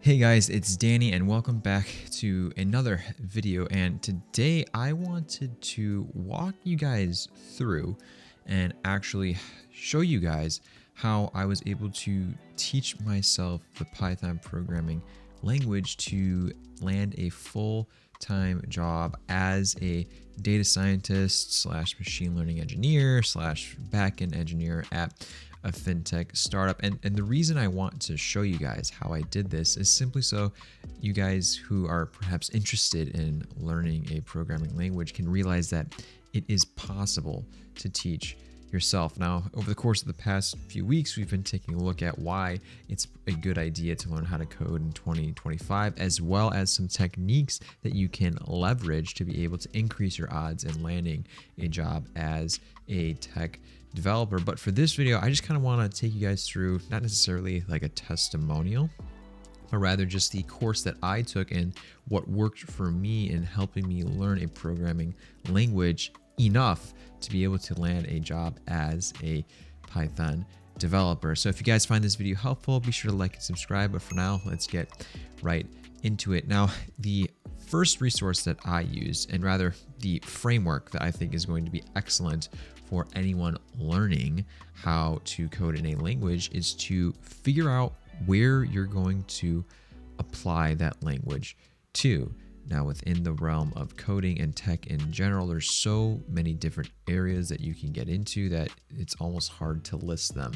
Hey guys, it's Danny and welcome back to another video. And today I wanted to walk you guys through and actually show you guys how I was able to teach myself the Python programming language to land a full-time job as a data scientist slash machine learning engineer slash backend engineer at a FinTech startup. And the reason I want to show you guys how I did this is simply so you guys who are perhaps interested in learning a programming language can realize that it is possible to teach yourself. Now, over the course of the past few weeks, we've been taking a look at why it's a good idea to learn how to code in 2025, as well as some techniques that you can leverage to be able to increase your odds in landing a job as a tech developer. But for this video, I just kind of want to take you guys through not necessarily like a testimonial, but rather just the course that I took and what worked for me in helping me learn a programming language enough to be able to land a job as a Python developer. So if you guys find this video helpful, be sure to like and subscribe. But for now, let's get right into it. Now, the first resource that I used, and rather the framework that I think is going to be excellent for anyone learning how to code in a language, is to figure out where you're going to apply that language to. Now, within the realm of coding and tech in general, there's so many different areas that you can get into that it's almost hard to list them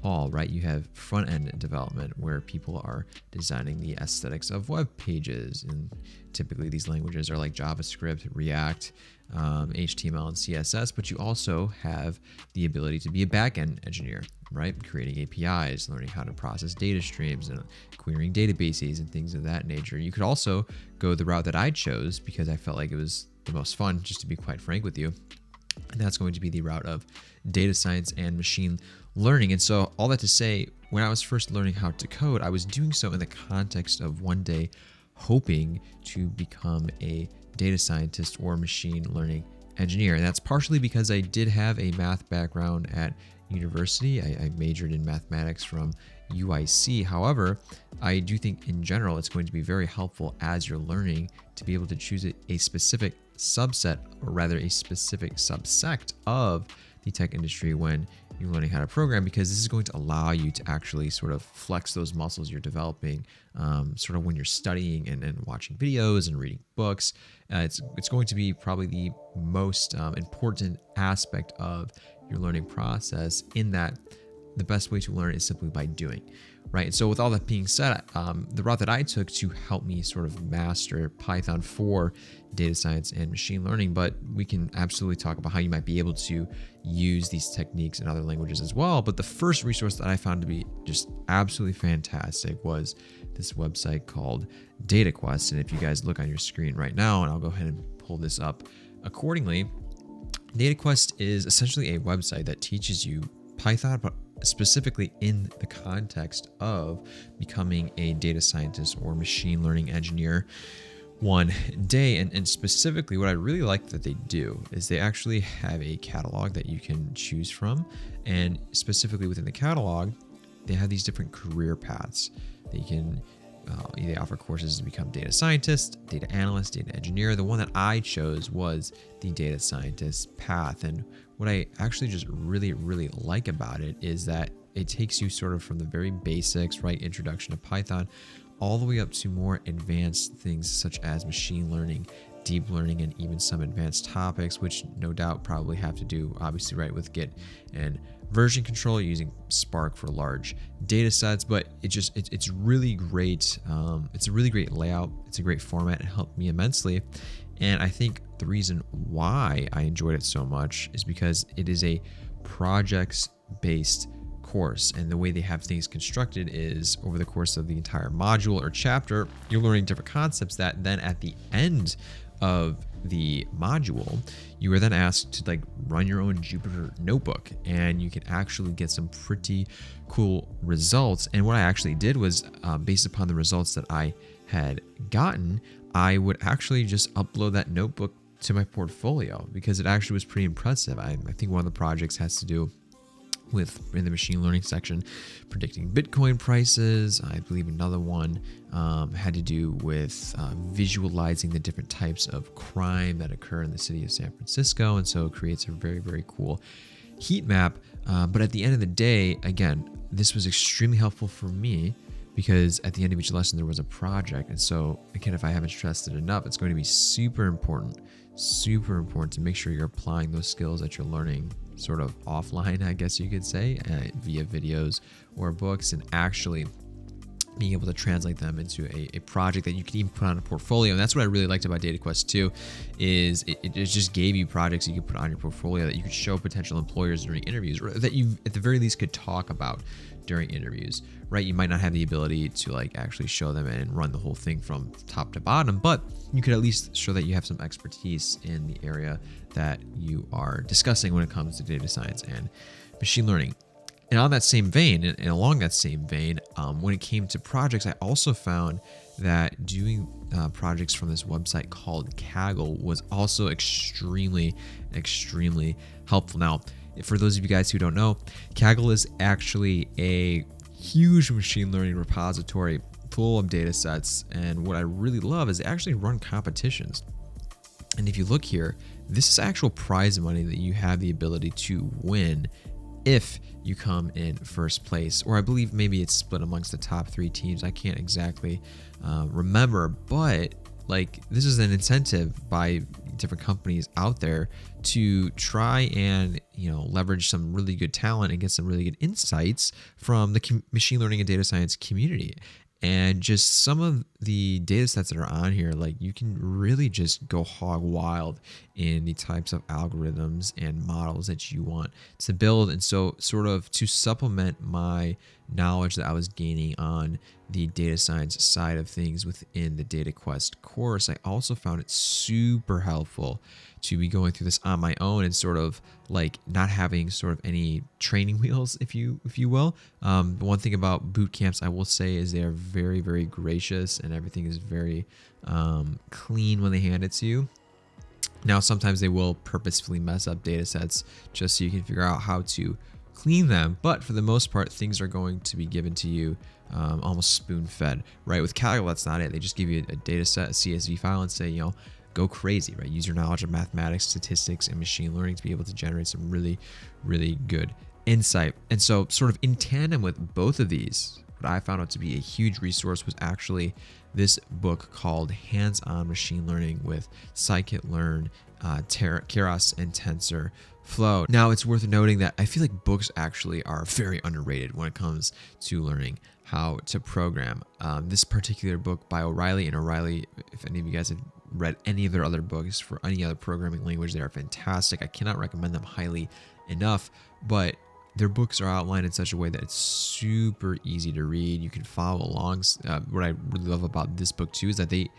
all, right? You have front-end development where people are designing the aesthetics of web pages, and typically these languages are like JavaScript, React, HTML, and CSS, but you also have the ability to be a back-end engineer, right? Creating APIs, learning how to process data streams and querying databases and things of that nature. You could also go the route that I chose because I felt like it was the most fun, just to be quite frank with you. And that's going to be the route of data science and machine learning. And so all that to say, when I was first learning how to code, I was doing so in the context of one day hoping to become a data scientist or machine learning engineer. And that's partially because I did have a math background at university. I majored in mathematics from UIC. However, I do think in general it's going to be very helpful as you're learning to be able to choose a specific subset, or rather a specific subsect of the tech industry when you're learning how to program, because this is going to allow you to actually sort of flex those muscles you're developing sort of when you're studying and watching videos and reading books. It's going to be probably the most important aspect of your learning process, in that the best way to learn is simply by doing, right? And so with all that being said, the route that I took to help me sort of master Python for data science and machine learning, but we can absolutely talk about how you might be able to use these techniques in other languages as well. But the first resource that I found to be just absolutely fantastic was this website called DataQuest. And if you guys look on your screen right now, and I'll go ahead and pull this up accordingly, DataQuest is essentially a website that teaches you Python, but specifically in the context of becoming a data scientist or machine learning engineer one day. And specifically what I really like that they do is they actually have a catalog that you can choose from. And specifically within the catalog, they have these different career paths that you can they offer courses to become data scientist, data analyst, data engineer. The one that I chose was the data scientist path. And what I actually just really like about it is that it takes you sort of from the very basics, right? Introduction to Python, all the way up to more advanced things such as machine learning, deep learning, and even some advanced topics, which no doubt probably have to do, obviously, right, with Git and version control, using Spark for large data sets. But it's really great. It's a really great layout. It's a great format. It helped me immensely. And I think the reason why I enjoyed it so much is because it is a projects-based course, and the way they have things constructed is over the course of the entire module or chapter, you're learning different concepts that then at the end of the module, you are then asked to like run your own Jupyter notebook, and you can actually get some pretty cool results. And what I actually did was, based upon the results that I had gotten, I would actually just upload that notebook to my portfolio because it actually was pretty impressive. I think one of the projects has to do in the machine learning section, predicting Bitcoin prices. I believe another one had to do with visualizing the different types of crime that occur in the city of San Francisco. And so it creates a very, very cool heat map. But at the end of the day, again, this was extremely helpful for me because at the end of each lesson, there was a project. And so again, if I haven't stressed it enough, it's going to be super important to make sure you're applying those skills that you're learning sort of offline, I guess you could say, via videos or books, and actually being able to translate them into a project that you can even put on a portfolio. And that's what I really liked about DataQuest too, is it just gave you projects you could put on your portfolio that you could show potential employers during interviews, or that you at the very least could talk about during interviews, right? You might not have the ability to like actually show them and run the whole thing from top to bottom, but you could at least show that you have some expertise in the area that you are discussing when it comes to data science and machine learning. And on that same vein, and along that same vein, when it came to projects, I also found that doing projects from this website called Kaggle was also extremely helpful. Now, for those of you guys who don't know, Kaggle is actually a huge machine learning repository full of data sets. And what I really love is they actually run competitions. And if you look here, this is actual prize money that you have the ability to win if you come in first place, or I believe maybe it's split amongst the top 3 teams. I can't exactly remember, but like this is an incentive by different companies out there to try and leverage some really good talent and get some really good insights from the machine learning and data science community. And just some of the data sets that are on here, like you can really just go hog wild in the types of algorithms and models that you want to build. And so sort of to supplement my knowledge that I was gaining on the data science side of things within the DataQuest course, I also found it super helpful to be going through this on my own and sort of like not having sort of any training wheels, if you will. The one thing about boot camps I will say is they are very, very gracious and everything is very clean when they hand it to you. Now, sometimes they will purposefully mess up data sets just so you can figure out how to clean them. But for the most part, things are going to be given to you almost spoon-fed, right? With Kaggle, that's not it. They just give you a data set, a CSV file, and say, go crazy, right? Use your knowledge of mathematics, statistics, and machine learning to be able to generate some really, really good insight. And so sort of in tandem with both of these, what I found out to be a huge resource was actually this book called HandsOn Machine Learning with Scikit-learn, Keras, and TensorFlow. Now, it's worth noting that I feel like books actually are very underrated when it comes to learning how to program. This particular book by O'Reilly, and O'Reilly, if any of you guys have read any of their other books for any other programming language, they are fantastic. I cannot recommend them highly enough, but their books are outlined in such a way that it's super easy to read. You can follow along. What I really love about this book too is that the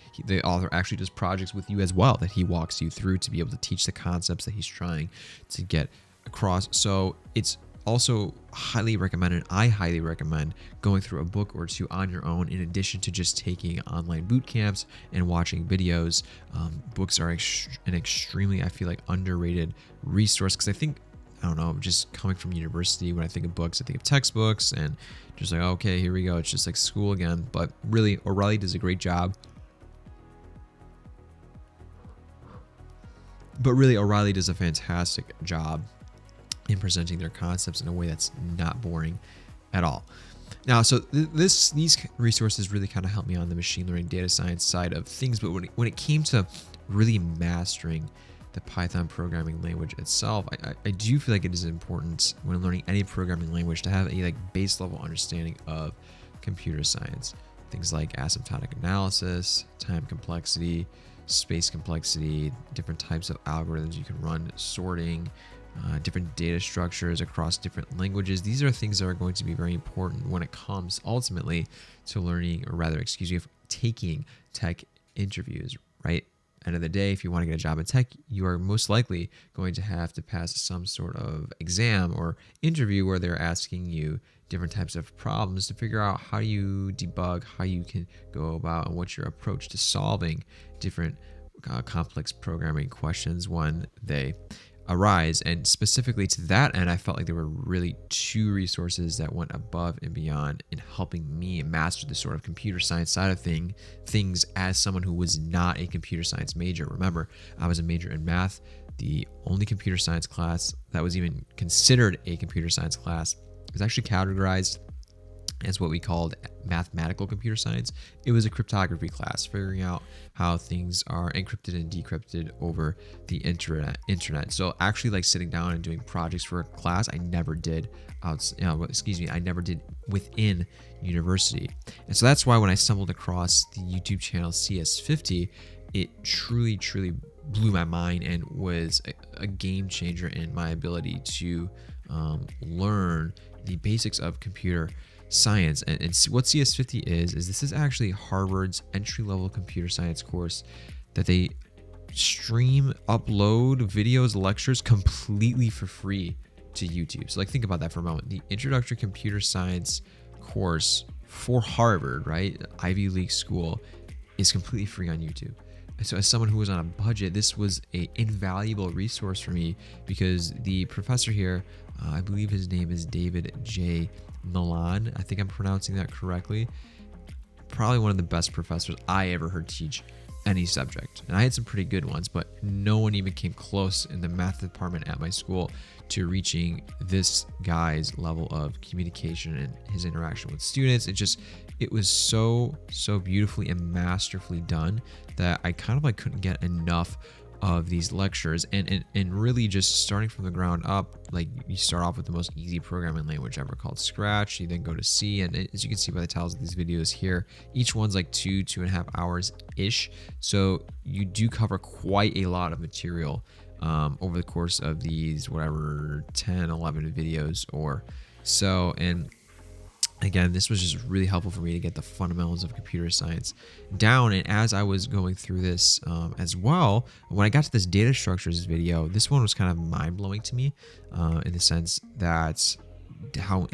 author actually does projects with you as well, that he walks you through to be able to teach the concepts that he's trying to get across. So it's also highly recommended. I highly recommend going through a book or two on your own, in addition to just taking online boot camps and watching videos. Books are an extremely, I feel like, underrated resource, because I don't know, just coming from university, when I think of books, I think of textbooks and just like, okay, here we go. It's just like school again. But really, O'Reilly does a great job. O'Reilly does a fantastic job in presenting their concepts in a way that's not boring at all. Now, so these resources really kind of helped me on the machine learning data science side of things. But when it came to really mastering the Python programming language itself, I do feel like it is important when learning any programming language to have a base level understanding of computer science. Things like asymptotic analysis, time complexity, space complexity, different types of algorithms you can run, sorting, different data structures across different languages. These are things that are going to be very important when it comes ultimately to learning, or rather, taking tech interviews, right? End of the day, if you want to get a job in tech, you are most likely going to have to pass some sort of exam or interview where they're asking you different types of problems to figure out how you debug, how you can go about, and what's your approach to solving different complex programming questions when they arise. And specifically to that end, I felt like there were really two resources that went above and beyond in helping me master the sort of computer science side of things as someone who was not a computer science major. Remember, I was a major in math. The only computer science class that was even considered a computer science class was actually categorized as what we called mathematical computer science. It was a cryptography class, figuring out how things are encrypted and decrypted over the internet. So actually, like sitting down and doing projects for a class, I never did I never did within university. And so that's why when I stumbled across the YouTube channel CS50, it truly blew my mind and was a game changer in my ability to learn the basics of computer science. And what CS50 is this is actually Harvard's entry-level computer science course that they stream, upload videos, lectures completely for free to YouTube. So like, think about that for a moment. The introductory computer science course for Harvard, right, Ivy League school, is completely free on YouTube. And so as someone who was on a budget, this was an invaluable resource for me, because the professor here, I believe his name is David J. Milan. I think I'm pronouncing that correctly. Probably one of the best professors I ever heard teach any subject. And I had some pretty good ones, but no one even came close in the math department at my school to reaching this guy's level of communication and his interaction with students. It was so beautifully and masterfully done that I kind of like couldn't get enough of these lectures. And really just starting from the ground up, like you start off with the most easy programming language ever called Scratch. You then go to C, and as you can see by the titles of these videos here, each one's like 2.5 hours ish. So you do cover quite a lot of material over the course of these 10, 11 videos or so. And again, this was just really helpful for me to get the fundamentals of computer science down. And as I was going through this as well, when I got to this data structures video, this one was kind of mind-blowing to me in the sense that how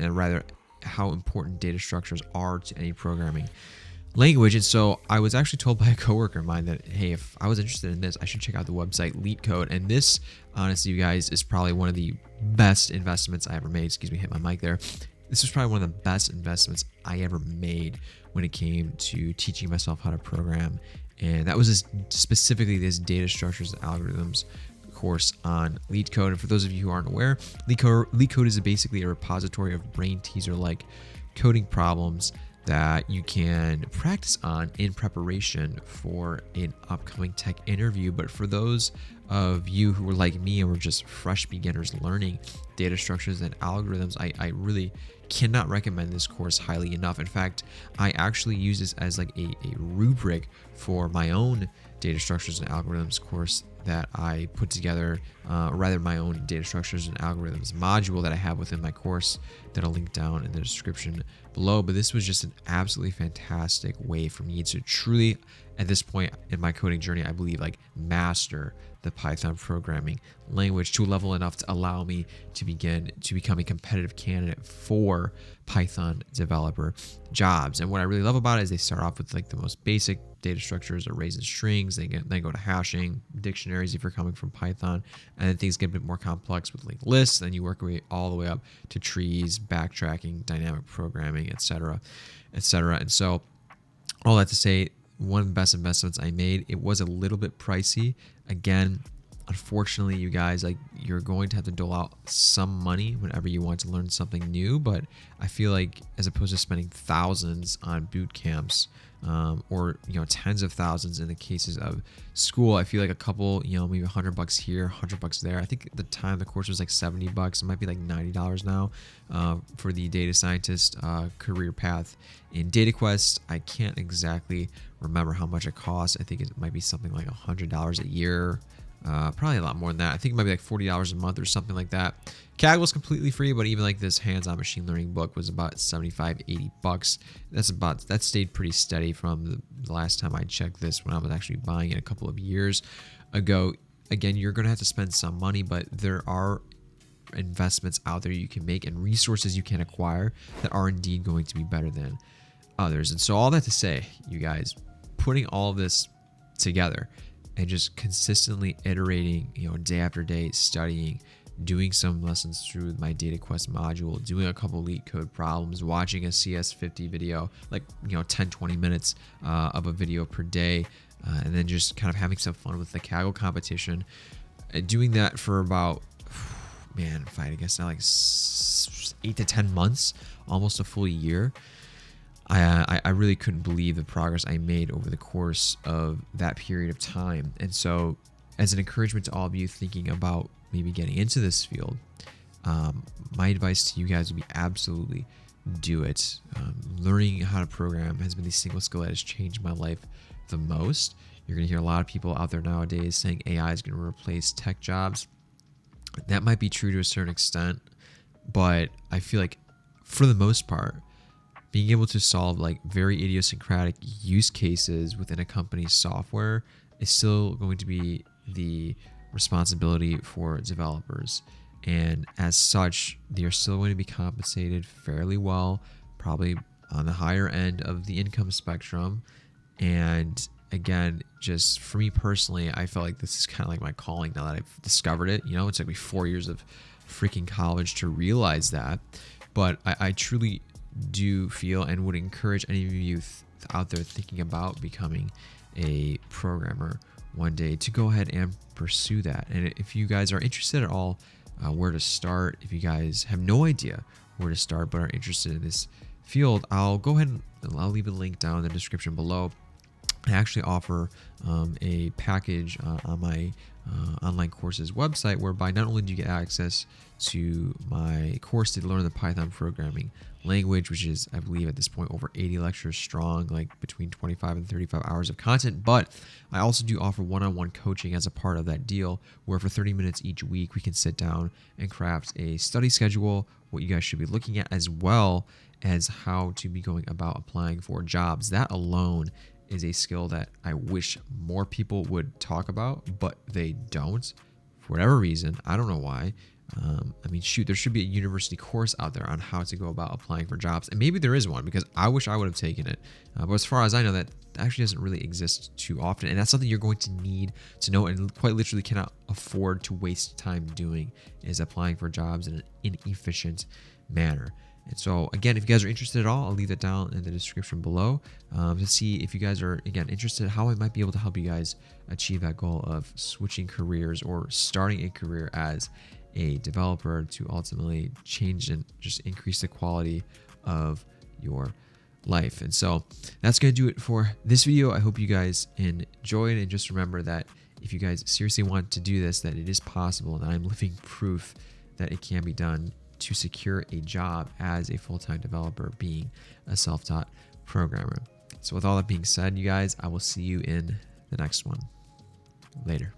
important data structures are to any programming language. And so I was actually told by a coworker of mine that, hey, if I was interested in this, I should check out the website LeadCode. And this, honestly, you guys, is probably one of the best investments I ever made. Excuse me, hit my mic there. This was probably one of the best investments I ever made when it came to teaching myself how to program. And that was specifically this data structures and algorithms course on LeadCode. And for those of you who aren't aware, LeadCode is basically a repository of brain teaser-like coding problems that you can practice on in preparation for an upcoming tech interview. But for those of you who were like me and were just fresh beginners learning data structures and algorithms, I really cannot recommend this course highly enough. In fact, I actually use this as like a rubric for my own data structures and algorithms course that I put together, my own data structures and algorithms module that I have within my course that I'll link down in the description below. But this was just an absolutely fantastic way for me to truly, at this point in my coding journey, I believe, like master the Python programming language to a level enough to allow me to begin to become a competitive candidate for Python developer jobs. And what I really love about it is they start off with like the most basic data structures, arrays and strings. They go to hashing, dictionaries if you're coming from Python, and then things get a bit more complex with like lists. Then you work your way all the way up to trees, backtracking, dynamic programming, etc., etc. And so, all that to say, one of the best investments I made. It was a little bit pricey. Again, unfortunately, you guys, like, you're going to have to dole out some money whenever you want to learn something new. But I feel like as opposed to spending thousands on boot camps, or tens of thousands in the cases of school, I feel like a couple, maybe $100 here, $100 there. I think at the time the course was like $70. It might be like $90 now for the data scientist career path in DataQuest. I can't exactly remember how much it costs. I think it might be something like $100 a year. Probably a lot more than that. I think it might be like $40 a month or something like that. CAG was completely free, but even like this hands-on machine learning book was about $75-$80. That stayed pretty steady from the last time I checked this, when I was actually buying it a couple of years ago. Again, you're going to have to spend some money, but there are investments out there you can make and resources you can acquire that are indeed going to be better than others. And so all that to say, you guys, putting all of this together, and just consistently iterating, day after day, studying, doing some lessons through my DataQuest module, doing a couple LeadCode problems, watching a CS50 video, like 10-20 minutes of a video per day, and then just kind of having some fun with the Kaggle competition. Doing that for about, if I guess now, like 8 to 10 months, almost a full year. I really couldn't believe the progress I made over the course of that period of time. And so, as an encouragement to all of you thinking about maybe getting into this field, my advice to you guys would be absolutely do it. Learning how to program has been the single skill that has changed my life the most. You're going to hear a lot of people out there nowadays saying AI is going to replace tech jobs. That might be true to a certain extent, but I feel like for the most part, being able to solve like very idiosyncratic use cases within a company's software is still going to be the responsibility for developers. And as such, they are still going to be compensated fairly well, probably on the higher end of the income spectrum. And again, just for me personally, I felt like this is kind of like my calling now that I've discovered it. It took me 4 years of freaking college to realize that. But I truly do feel and would encourage any of you out there thinking about becoming a programmer one day to go ahead and pursue that. And if you guys are interested at all where to start, if you guys have no idea where to start but are interested in this field, I'll go ahead and I'll leave a link down in the description below. I actually offer a package on my online courses website whereby not only do you get access to my course to learn the Python programming language, which is, I believe at this point, over 80 lectures strong, like between 25 and 35 hours of content, but I also do offer one-on-one coaching as a part of that deal, where for 30 minutes each week, we can sit down and craft a study schedule, what you guys should be looking at, as well as how to be going about applying for jobs. That alone is a skill that I wish more people would talk about, but they don't for whatever reason. I don't know why. There should be a university course out there on how to go about applying for jobs. And maybe there is one, because I wish I would have taken it. But as far as I know, that actually doesn't really exist too often. And that's something you're going to need to know and quite literally cannot afford to waste time doing, is applying for jobs in an inefficient manner. And so, again, if you guys are interested at all, I'll leave that down in the description below to see if you guys are, again, interested, how I might be able to help you guys achieve that goal of switching careers or starting a career as a developer to ultimately change and just increase the quality of your life. And so that's going to do it for this video. I hope you guys enjoyed, and just remember that if you guys seriously want to do this, that it is possible, and I'm living proof that it can be done to secure a job as a full-time developer, being a self-taught programmer. So with all that being said, you guys, I will see you in the next one. Later.